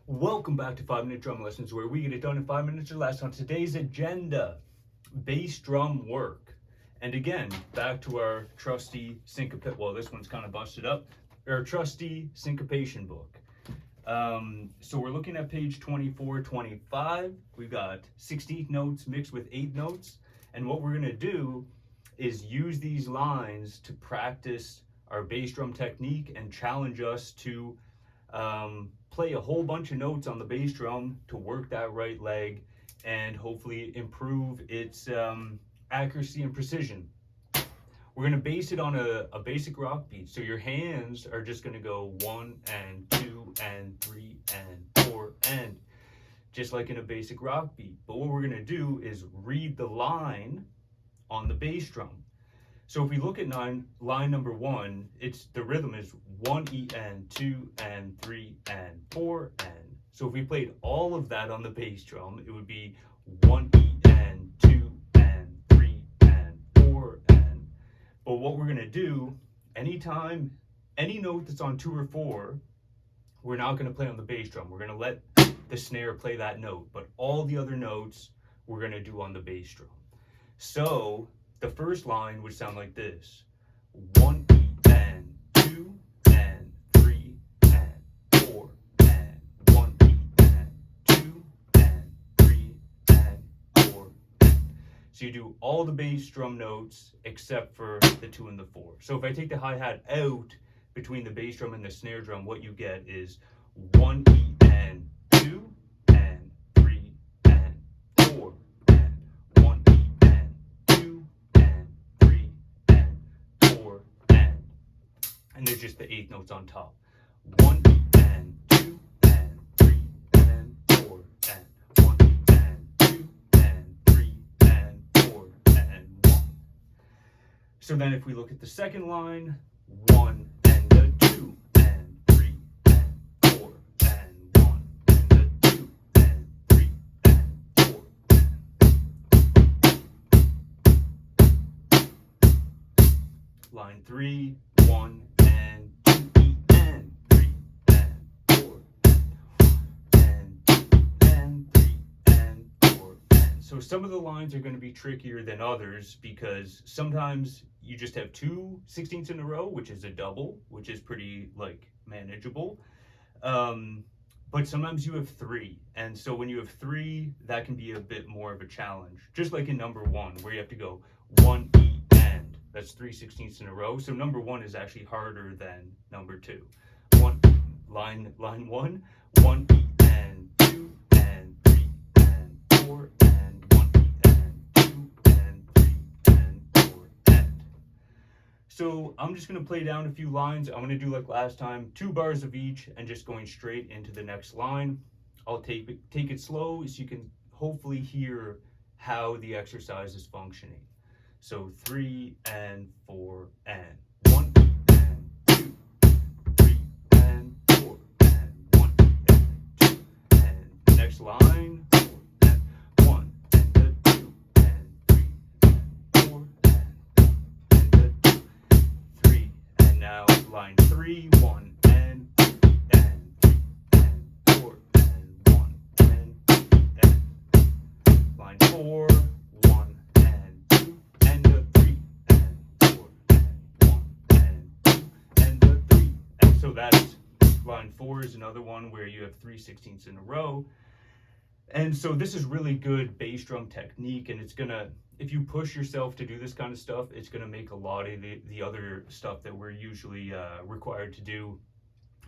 Welcome back to 5 Minute Drum Lessons, where we get it done in 5 minutes or less. On today's agenda, bass drum work. And again, back to our trusty syncopation. Well, this one's kind of busted up. Our trusty syncopation book. So we're looking at page 24, 25. We've got 16 notes mixed with 8 notes. And what we're going to do is use these lines to practice our bass drum technique and challenge us to play a whole bunch of notes on the bass drum to work that right leg and hopefully improve its accuracy and precision. We're going to base it on a basic rock beat. So your hands are just going to go 1 and 2 and 3 and 4 and just like in a basic rock beat. But what we're going to do is read the line on the bass drum. So if we look at line number 1, the rhythm is 1 E and 2 and 3 and 4 and. So if we played all of that on the bass drum, it would be 1 E and 2 and 3 and 4 and. But what we're gonna do, anytime, any note that's on 2 or 4, we're not gonna play on the bass drum. We're gonna let the snare play that note, but all the other notes we're gonna do on the bass drum. So the first line would sound like this: 1 E and 2 and 3 and 4 and 1 E and 2 and 3 and 4 and. So you do all the bass drum notes except for the 2 and the 4. So if I take the hi-hat out between the bass drum and the snare drum, what you get is 1 E and 2 and 3 and 4 and 1 E and 2 and 3 and 4 and there's just the 8 notes on top. 1 E and 2 and 3 and 4 and 1 E and 2 and 3 and 4 and 1. So then if we look at the second line, 1 and the 2 and 3 and 4 and 1 and the 2 and 3 and 4 and. Line 3, 1 and 2 E and 3 and 4 and 2 and 3 and 4 and. So some of the lines are going to be trickier than others because sometimes you just have 2 16ths in a row, which is a double, which is pretty manageable. But sometimes you have 3, and so when you have 3, that can be a bit more of a challenge. Just like in number 1, where you have to go 1 E and. That's 3 16ths in a row. So number 1 is actually harder than number 2. Line 1, 1 E and 2 and 3 and 4 and 1 E and 2 and 3 and 4 and. So I'm just going to play down a few lines. I'm going to do like last time, 2 bars of each and just going straight into the next line. I'll take it slow so you can hopefully hear how the exercise is functioning. So 3 and 4 and 1 E and 2 and 3 and 4 and 1 E and 2 and the next line 4 and 1 and the 2 and 3 and 4 and the 2 3 and now line 3 1 and 2 and 3 and 4 and 1 and 2 and line 4 1 and 2 and the 3 and 4 and 1 and 2 and the 3 and. So that's line 4 is another one where you have 3 16ths in a row. And so this is really good bass drum technique, and it's gonna, if you push yourself to do this kind of stuff, it's gonna make a lot of the other stuff that we're usually required to do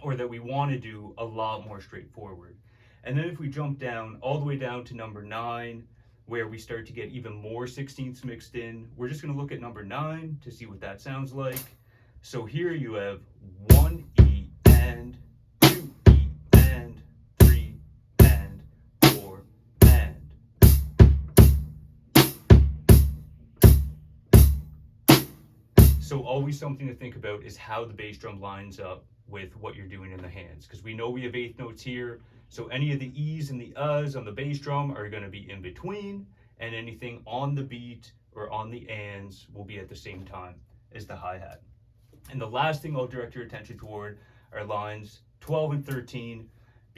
or that we want to do a lot more straightforward. And then if we jump down all the way down to number 9, where we start to get even more 16ths mixed in, we're just going to look at number 9 to see what that sounds like. So here you have 1 E and 2 E and 3 and 4 and. So always something to think about is how the bass drum lines up with what you're doing in the hands, because we know we have 8 notes here. So any of the E's and the U's on the bass drum are going to be in between, and anything on the beat or on the ands will be at the same time as the hi-hat. And the last thing I'll direct your attention toward are lines 12 and 13,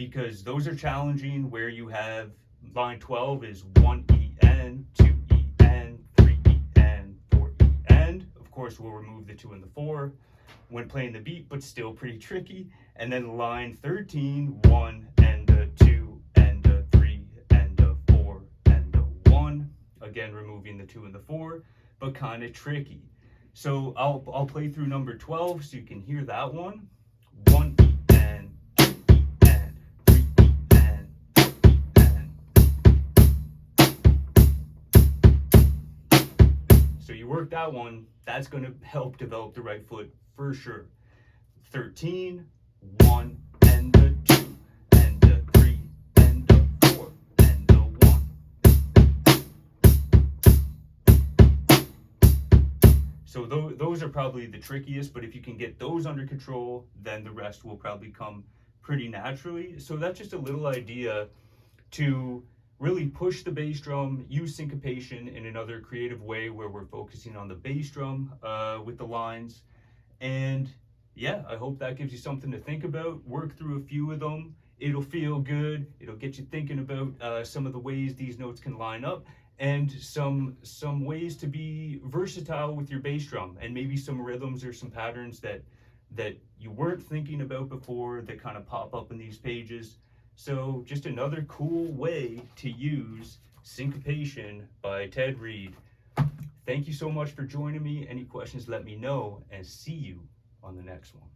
because those are challenging, where you have line 12 is 1 EN, 2 EN, 3 EN, 4 EN. Of course, we'll remove the 2 and the 4 when playing the beat, but still pretty tricky. And then line 13, 1 and a 2 and a 3 and a 4 and a 1. Again, removing the 2 and the 4, but kind of tricky. So I'll play through number 12 so you can hear that one. 1 EN, 2 EN, 3 EN, 4 EN. So you work that one, that's going to help develop the right foot for sure. 13, 1 and a 2 and a 3 and a 4 and a 1. So those are probably the trickiest, but if you can get those under control, then the rest will probably come pretty naturally. So that's just a little idea to really push the bass drum, use syncopation in another creative way where we're focusing on the bass drum with the lines. And yeah, I hope that gives you something to think about. Work through a few of them. It'll feel good. It'll get you thinking about some of the ways these notes can line up, and some ways to be versatile with your bass drum, and maybe some rhythms or some patterns that you weren't thinking about before that kind of pop up in these pages. So just another cool way to use Syncopation by Ted Reed. Thank you so much for joining me. Any questions, let me know, and see you on the next one.